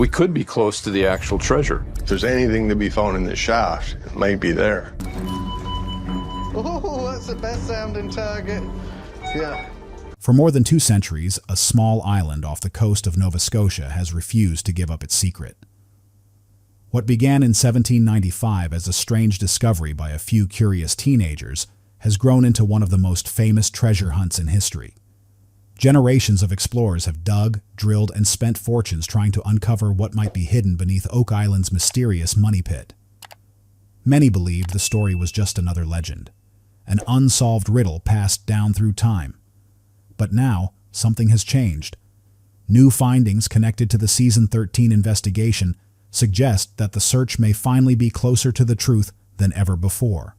We could be close to the actual treasure. If there's anything to be found in this shaft, it might be there. Oh, that's the best sounding target. Yeah. For more than 2 centuries, a small island off the coast of Nova Scotia has refused to give up its secret. What began in 1795 as a strange discovery by a few curious teenagers has grown into one of the most famous treasure hunts in history. Generations of explorers have dug, drilled, and spent fortunes trying to uncover what might be hidden beneath Oak Island's mysterious money pit. Many believed the story was just another legend, an unsolved riddle passed down through time. But now, something has changed. New findings connected to the Season 13 investigation suggest that the search may finally be closer to the truth than ever before.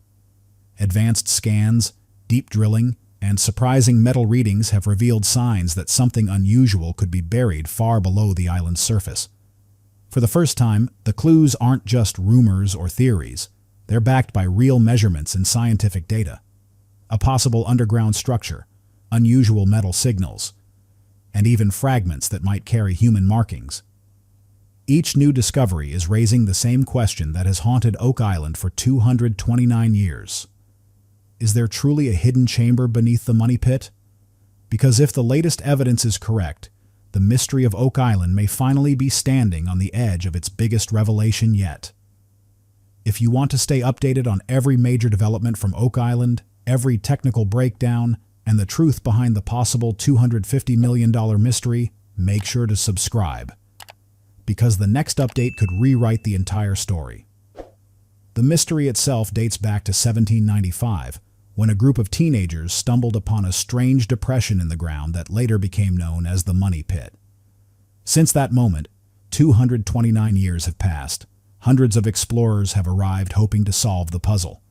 Advanced scans, deep drilling, and surprising metal readings have revealed signs that something unusual could be buried far below the island's surface. For the first time, the clues aren't just rumors or theories. They're backed by real measurements and scientific data. A possible underground structure, unusual metal signals, and even fragments that might carry human markings. Each new discovery is raising the same question that has haunted Oak Island for 229 years. Is there truly a hidden chamber beneath the money pit? Because if the latest evidence is correct, the mystery of Oak Island may finally be standing on the edge of its biggest revelation yet. If you want to stay updated on every major development from Oak Island, every technical breakdown, and the truth behind the possible $250 million mystery, make sure to subscribe, because the next update could rewrite the entire story. The mystery itself dates back to 1795, when a group of teenagers stumbled upon a strange depression in the ground that later became known as the Money Pit. Since that moment, 229 years have passed. Hundreds of explorers have arrived hoping to solve the puzzle.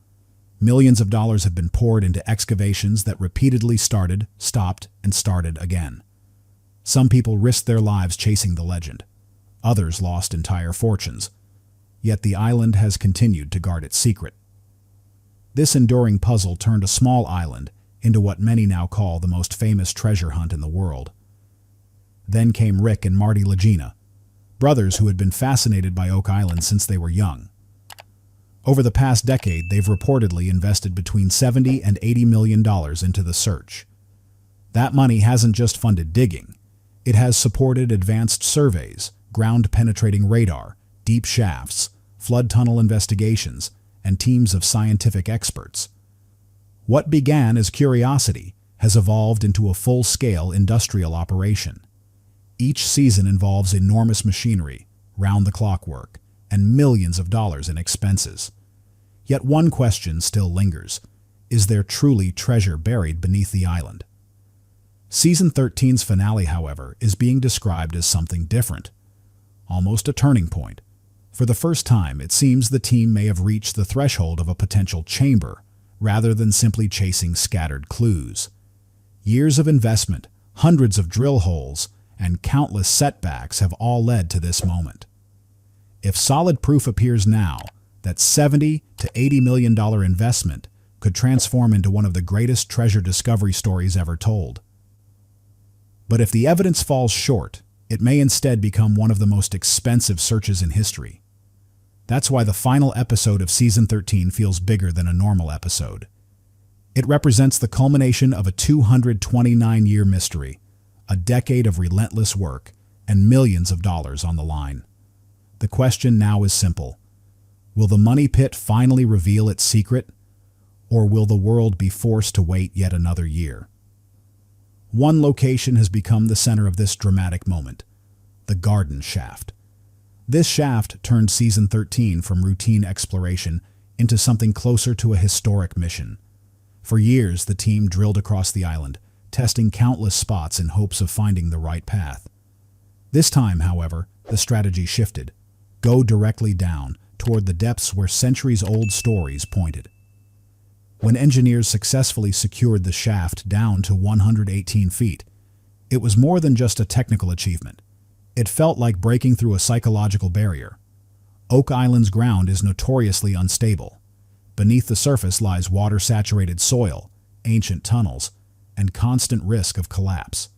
Millions of dollars have been poured into excavations that repeatedly started, stopped, and started again. Some people risked their lives chasing the legend. Others lost entire fortunes. Yet the island has continued to guard its secret. This enduring puzzle turned a small island into what many now call the most famous treasure hunt in the world. Then came Rick and Marty Lagina, brothers who had been fascinated by Oak Island since they were young. Over the past decade, they've reportedly invested between $70 and $80 million into the search. That money hasn't just funded digging. It has supported advanced surveys, ground-penetrating radar, deep shafts, flood tunnel investigations, and teams of scientific experts. What began as curiosity has evolved into a full-scale industrial operation. Each season involves enormous machinery, round-the-clock work, and millions of dollars in expenses. Yet one question still lingers. Is there truly treasure buried beneath the island? Season 13's finale, however, is being described as something different. Almost a turning point. For the first time, it seems the team may have reached the threshold of a potential chamber, rather than simply chasing scattered clues. Years of investment, hundreds of drill holes, and countless setbacks have all led to this moment. If solid proof appears now, that $70 to $80 million investment could transform into one of the greatest treasure discovery stories ever told. But if the evidence falls short, it may instead become one of the most expensive searches in history. That's why the final episode of Season 13 feels bigger than a normal episode. It represents the culmination of a 229-year mystery, a decade of relentless work, and millions of dollars on the line. The question now is simple. Will the Money Pit finally reveal its secret, or will the world be forced to wait yet another year? One location has become the center of this dramatic moment, the Garden Shaft. This shaft turned Season 13 from routine exploration into something closer to a historic mission. For years, the team drilled across the island, testing countless spots in hopes of finding the right path. This time, however, the strategy shifted. Go directly down, toward the depths where centuries-old stories pointed. When engineers successfully secured the shaft down to 118 feet, it was more than just a technical achievement. It felt like breaking through a psychological barrier. Oak Island's ground is notoriously unstable. Beneath the surface lies water-saturated soil, ancient tunnels, and constant risk of collapse.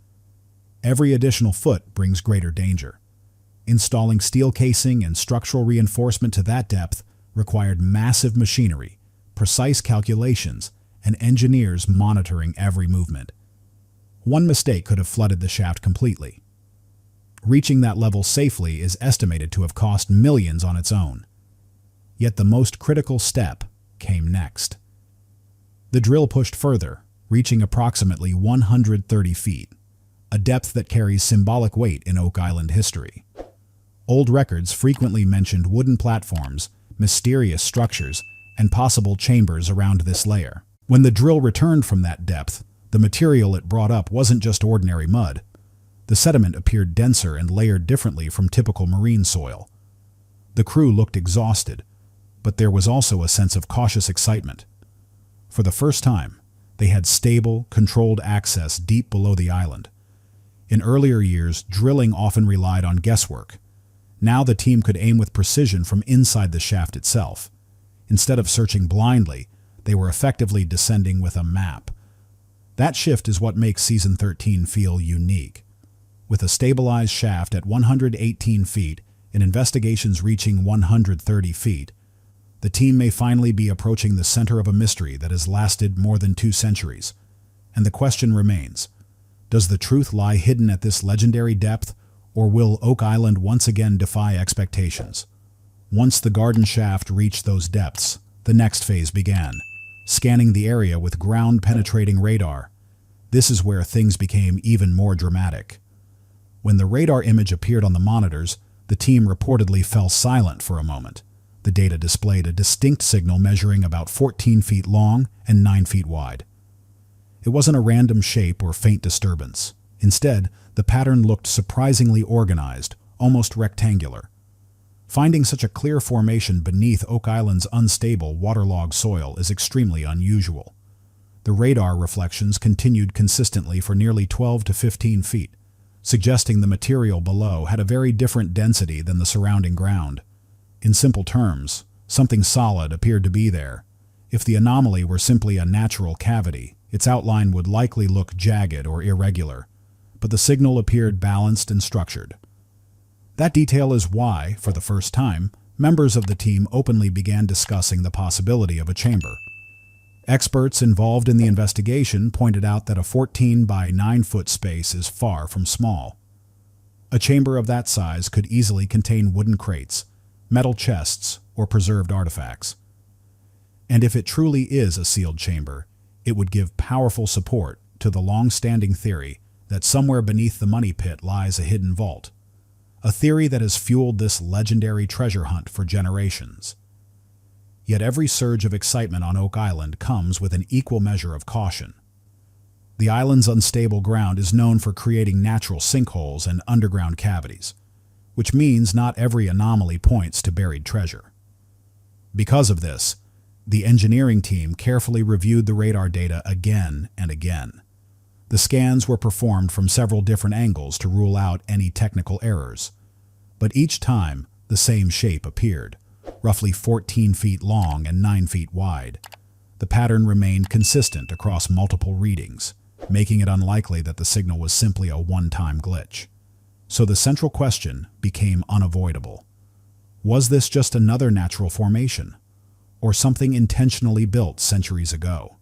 Every additional foot brings greater danger. Installing steel casing and structural reinforcement to that depth required massive machinery, precise calculations, and engineers monitoring every movement. One mistake could have flooded the shaft completely. Reaching that level safely is estimated to have cost millions on its own. Yet the most critical step came next. The drill pushed further, reaching approximately 130 feet, a depth that carries symbolic weight in Oak Island history. Old records frequently mentioned wooden platforms, mysterious structures, and possible chambers around this layer. When the drill returned from that depth, the material it brought up wasn't just ordinary mud. The sediment appeared denser and layered differently from typical marine soil. The crew looked exhausted, but there was also a sense of cautious excitement. For the first time, they had stable, controlled access deep below the island. In earlier years, drilling often relied on guesswork. Now the team could aim with precision from inside the shaft itself. Instead of searching blindly, they were effectively descending with a map. That shift is what makes Season 13 feel unique. With a stabilized shaft at 118 feet and investigations reaching 130 feet, the team may finally be approaching the center of a mystery that has lasted more than 2 centuries. And the question remains, does the truth lie hidden at this legendary depth, or will Oak Island once again defy expectations? Once the garden shaft reached those depths, the next phase began, scanning the area with ground-penetrating radar. This is where things became even more dramatic. When the radar image appeared on the monitors, the team reportedly fell silent for a moment. The data displayed a distinct signal measuring about 14 feet long and 9 feet wide. It wasn't a random shape or faint disturbance. Instead, the pattern looked surprisingly organized, almost rectangular. Finding such a clear formation beneath Oak Island's unstable, waterlogged soil is extremely unusual. The radar reflections continued consistently for nearly 12 to 15 feet, suggesting the material below had a very different density than the surrounding ground. In simple terms, something solid appeared to be there. If the anomaly were simply a natural cavity, its outline would likely look jagged or irregular, but the signal appeared balanced and structured. That detail is why, for the first time, members of the team openly began discussing the possibility of a chamber. Experts involved in the investigation pointed out that a 14 by 9 foot space is far from small. A chamber of that size could easily contain wooden crates, metal chests, or preserved artifacts. And if it truly is a sealed chamber, it would give powerful support to the long-standing theory that somewhere beneath the money pit lies a hidden vault, a theory that has fueled this legendary treasure hunt for generations. Yet every surge of excitement on Oak Island comes with an equal measure of caution. The island's unstable ground is known for creating natural sinkholes and underground cavities, which means not every anomaly points to buried treasure. Because of this, the engineering team carefully reviewed the radar data again and again. The scans were performed from several different angles to rule out any technical errors. But each time, the same shape appeared, roughly 14 feet long and 9 feet wide. The pattern remained consistent across multiple readings, making it unlikely that the signal was simply a one-time glitch. So the central question became unavoidable. Was this just another natural formation, or something intentionally built centuries ago?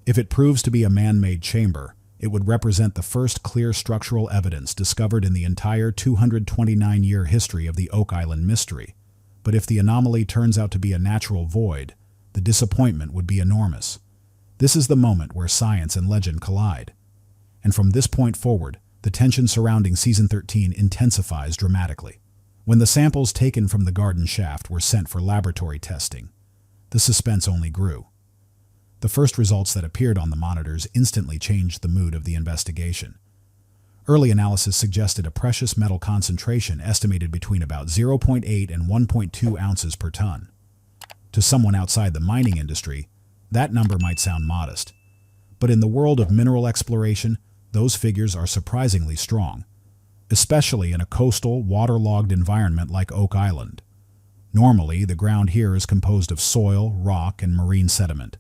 If it proves to be a man-made chamber, it would represent the first clear structural evidence discovered in the entire 229-year history of the Oak Island mystery. But if the anomaly turns out to be a natural void, the disappointment would be enormous. This is the moment where science and legend collide. And from this point forward, the tension surrounding Season 13 intensifies dramatically. When the samples taken from the garden shaft were sent for laboratory testing, the suspense only grew. The first results that appeared on the monitors instantly changed the mood of the investigation. Early analysis suggested a precious metal concentration estimated between about 0.8 and 1.2 ounces per ton. To someone outside the mining industry, that number might sound modest. But in the world of mineral exploration, those figures are surprisingly strong, especially in a coastal, waterlogged environment like Oak Island. Normally, the ground here is composed of soil, rock, and marine sediment,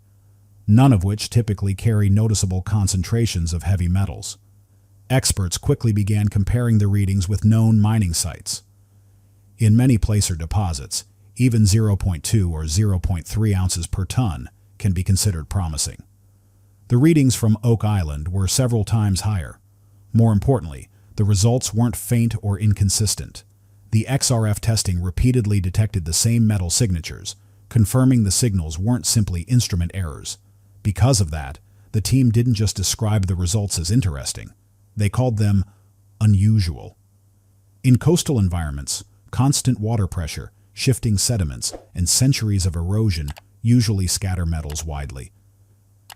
none of which typically carry noticeable concentrations of heavy metals. Experts quickly began comparing the readings with known mining sites, In many placer deposits, even 0.2 or 0.3 ounces per ton can be considered promising. The readings from Oak Island were several times higher. More importantly, the results weren't faint or inconsistent. The XRF testing repeatedly detected the same metal signatures, confirming the signals weren't simply instrument errors. Because of that, the team didn't just describe the results as interesting. They called them unusual. In coastal environments, constant water pressure, shifting sediments, and centuries of erosion usually scatter metals widely.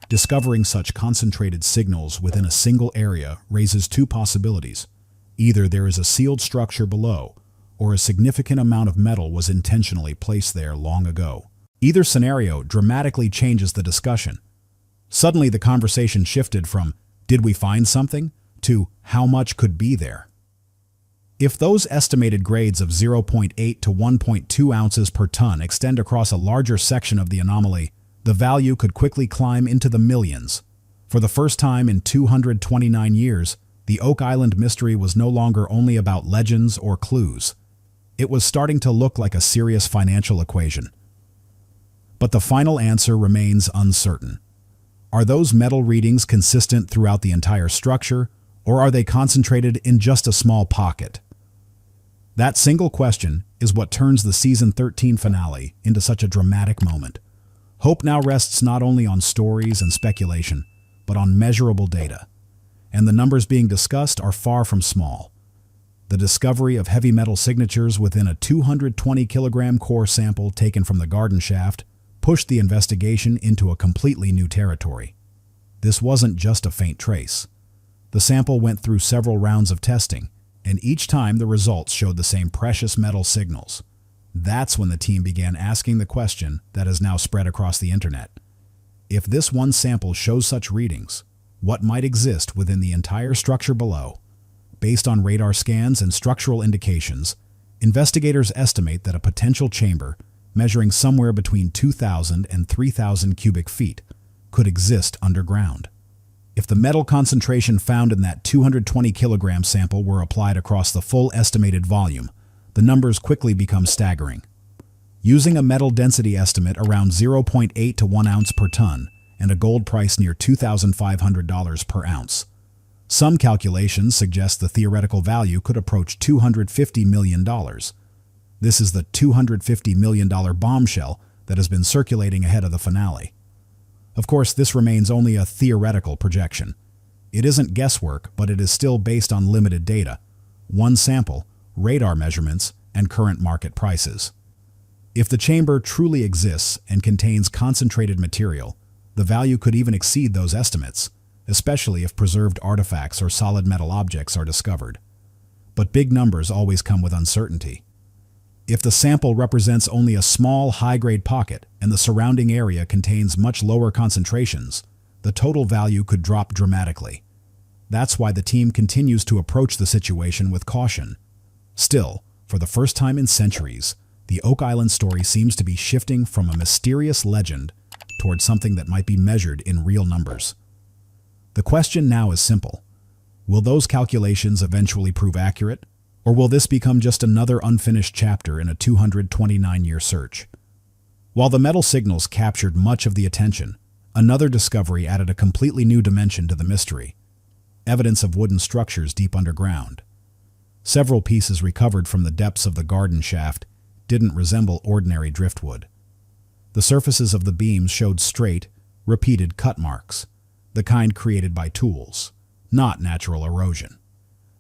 Discovering such concentrated signals within a single area raises two possibilities. Either there is a sealed structure below, or a significant amount of metal was intentionally placed there long ago. Either scenario dramatically changes the discussion. Suddenly the conversation shifted from, "Did we find something?" to "How much could be there?" If those estimated grades of 0.8 to 1.2 ounces per ton extend across a larger section of the anomaly, the value could quickly climb into the millions. For the first time in 229 years, the Oak Island mystery was no longer only about legends or clues. It was starting to look like a serious financial equation. But the final answer remains uncertain. Are those metal readings consistent throughout the entire structure, or are they concentrated in just a small pocket? That single question is what turns the Season 13 finale into such a dramatic moment. Hope now rests not only on stories and speculation, but on measurable data. And the numbers being discussed are far from small. The discovery of heavy metal signatures within a 220-kilogram core sample taken from the garden shaft pushed the investigation into a completely new territory. This wasn't just a faint trace. The sample went through several rounds of testing, and each time the results showed the same precious metal signals. That's when the team began asking the question that has now spread across the internet. If this one sample shows such readings, what might exist within the entire structure below? Based on radar scans and structural indications, investigators estimate that a potential chamber measuring somewhere between 2,000 and 3,000 cubic feet could exist underground. If the metal concentration found in that 220-kilogram sample were applied across the full estimated volume, the numbers quickly become staggering. Using a metal density estimate around 0.8 to 1 ounce per ton and a gold price near $2,500 per ounce, some calculations suggest the theoretical value could approach $250 million. This is the $250 million bombshell that has been circulating ahead of the finale. Of course, this remains only a theoretical projection. It isn't guesswork, but it is still based on limited data, one sample, radar measurements, and current market prices. If the chamber truly exists and contains concentrated material, the value could even exceed those estimates, especially if preserved artifacts or solid metal objects are discovered. But big numbers always come with uncertainty. If the sample represents only a small, high-grade pocket and the surrounding area contains much lower concentrations, the total value could drop dramatically. That's why the team continues to approach the situation with caution. Still, for the first time in centuries, the Oak Island story seems to be shifting from a mysterious legend toward something that might be measured in real numbers. The question now is simple. Will those calculations eventually prove accurate? Or will this become just another unfinished chapter in a 229-year search? While the metal signals captured much of the attention, another discovery added a completely new dimension to the mystery. Evidence of wooden structures deep underground. Several pieces recovered from the depths of the garden shaft didn't resemble ordinary driftwood. The surfaces of the beams showed straight, repeated cut marks, the kind created by tools, not natural erosion.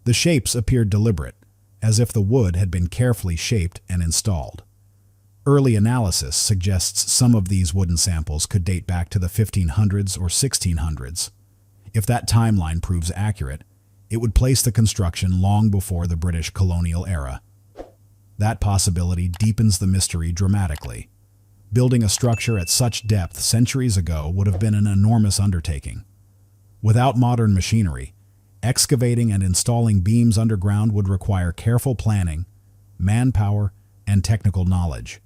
The shapes appeared deliberate, as if the wood had been carefully shaped and installed. Early analysis suggests some of these wooden samples could date back to the 1500s or 1600s. If that timeline proves accurate, it would place the construction long before the British colonial era. That possibility deepens the mystery dramatically. Building a structure at such depth centuries ago would have been an enormous undertaking. Without modern machinery, excavating and installing beams underground would require careful planning, manpower, and technical knowledge.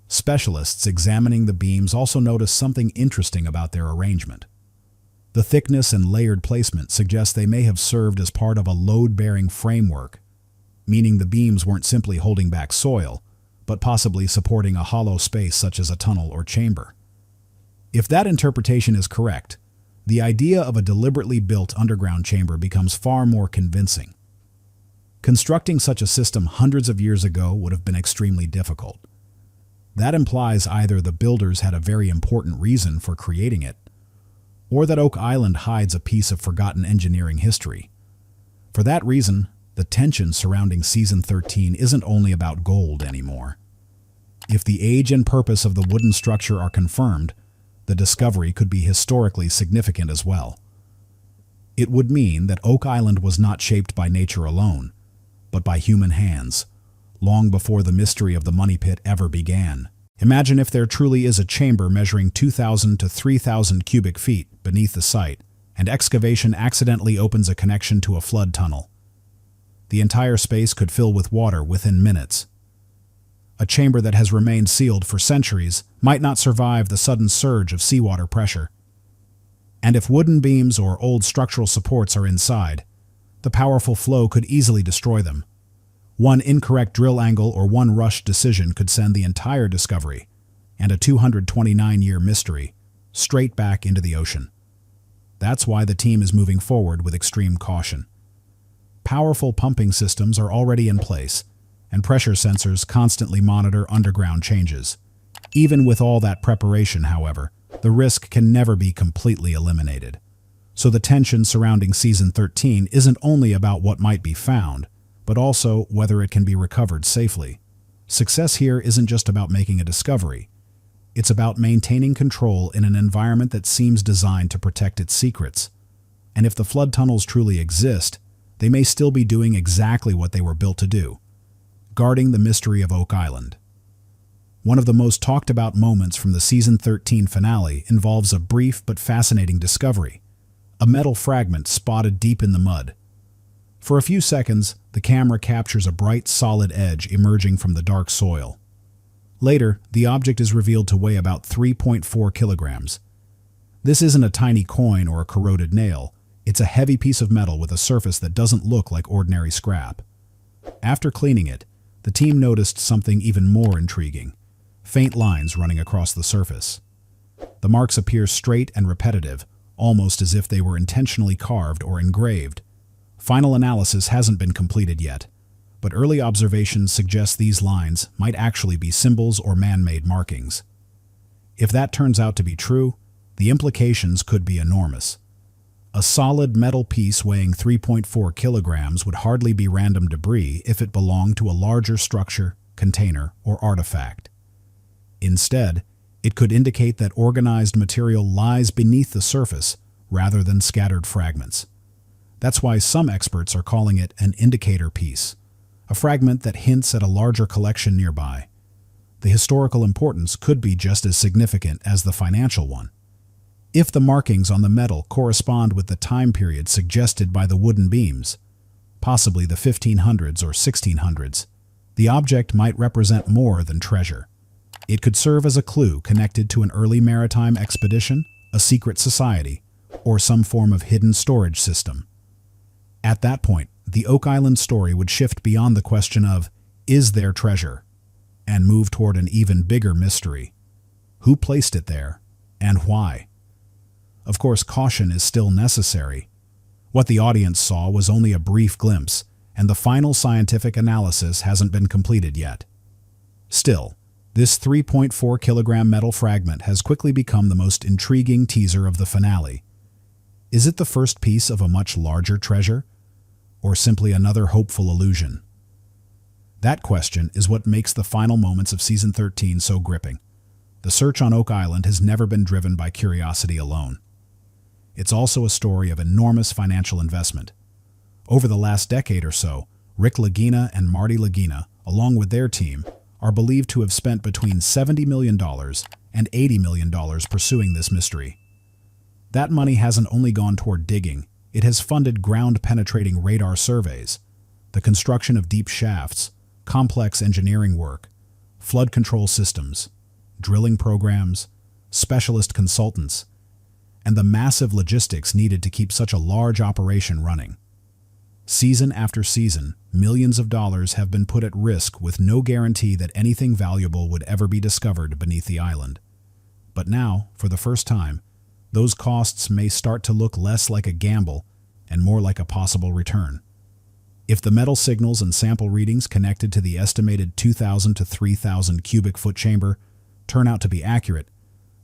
Specialists examining the beams also noticed something interesting about their arrangement. The thickness and layered placement suggest they may have served as part of a load-bearing framework, meaning the beams weren't simply holding back soil, but possibly supporting a hollow space such as a tunnel or chamber. If that interpretation is correct, the idea of a deliberately built underground chamber becomes far more convincing. Constructing such a system hundreds of years ago would have been extremely difficult. That implies either the builders had a very important reason for creating it, or that Oak Island hides a piece of forgotten engineering history. For that reason, the tension surrounding Season 13 isn't only about gold anymore. If the age and purpose of the wooden structure are confirmed, the discovery could be historically significant as well. It would mean that Oak Island was not shaped by nature alone, but by human hands, long before the mystery of the money pit ever began. Imagine if there truly is a chamber measuring 2,000 to 3,000 cubic feet beneath the site, and excavation accidentally opens a connection to a flood tunnel. The entire space could fill with water within minutes. A chamber that has remained sealed for centuries might not survive the sudden surge of seawater pressure. And if wooden beams or old structural supports are inside, the powerful flow could easily destroy them. One incorrect drill angle or one rushed decision could send the entire discovery, and a 229-year mystery, straight back into the ocean. That's why the team is moving forward with extreme caution. Powerful pumping systems are already in place, and pressure sensors constantly monitor underground changes. Even with all that preparation, however, the risk can never be completely eliminated. So the tension surrounding Season 13 isn't only about what might be found, but also whether it can be recovered safely. Success here isn't just about making a discovery. It's about maintaining control in an environment that seems designed to protect its secrets. And if the flood tunnels truly exist, they may still be doing exactly what they were built to do: guarding the mystery of Oak Island. One of the most talked about moments from the Season 13 finale involves a brief but fascinating discovery: a metal fragment spotted deep in the mud. For a few seconds, the camera captures a bright, solid edge emerging from the dark soil. Later, the object is revealed to weigh about 3.4 kilograms. This isn't a tiny coin or a corroded nail. It's a heavy piece of metal with a surface that doesn't look like ordinary scrap. After cleaning it, the team noticed something even more intriguing: faint lines running across the surface. The marks appear straight and repetitive, almost as if they were intentionally carved or engraved. Final analysis hasn't been completed yet, but early observations suggest these lines might actually be symbols or man-made markings. If that turns out to be true, the implications could be enormous. A solid metal piece weighing 3.4 kilograms would hardly be random debris if it belonged to a larger structure, container, or artifact. Instead, it could indicate that organized material lies beneath the surface rather than scattered fragments. That's why some experts are calling it an indicator piece, a fragment that hints at a larger collection nearby. The historical importance could be just as significant as the financial one. If the markings on the metal correspond with the time period suggested by the wooden beams, possibly the 1500s or 1600s, the object might represent more than treasure. It could serve as a clue connected to an early maritime expedition, a secret society, or some form of hidden storage system. At that point, the Oak Island story would shift beyond the question of, is there treasure, and move toward an even bigger mystery: who placed it there, and why? Of course, caution is still necessary. What the audience saw was only a brief glimpse, and the final scientific analysis hasn't been completed yet. Still, this 3.4 kilogram metal fragment has quickly become the most intriguing teaser of the finale. Is it the first piece of a much larger treasure, or simply another hopeful illusion? That question is what makes the final moments of Season 13 so gripping. The search on Oak Island has never been driven by curiosity alone. It's also a story of enormous financial investment. Over the last decade or so, Rick Lagina and Marty Lagina, along with their team, are believed to have spent between $70 million and $80 million pursuing this mystery. That money hasn't only gone toward digging, it has funded ground-penetrating radar surveys, the construction of deep shafts, complex engineering work, flood control systems, drilling programs, specialist consultants, and the massive logistics needed to keep such a large operation running. Season after season, millions of dollars have been put at risk with no guarantee that anything valuable would ever be discovered beneath the island. But now, for the first time, those costs may start to look less like a gamble and more like a possible return. If the metal signals and sample readings connected to the estimated 2,000 to 3,000 cubic foot chamber turn out to be accurate,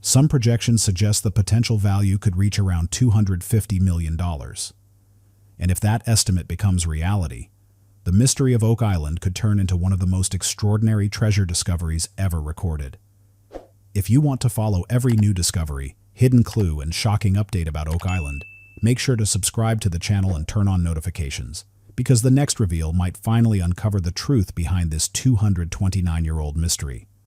some projections suggest the potential value could reach around $250 million. And if that estimate becomes reality, the mystery of Oak Island could turn into one of the most extraordinary treasure discoveries ever recorded. If you want to follow every new discovery, hidden clue, and shocking update about Oak Island, make sure to subscribe to the channel and turn on notifications, because the next reveal might finally uncover the truth behind this 229-year-old mystery.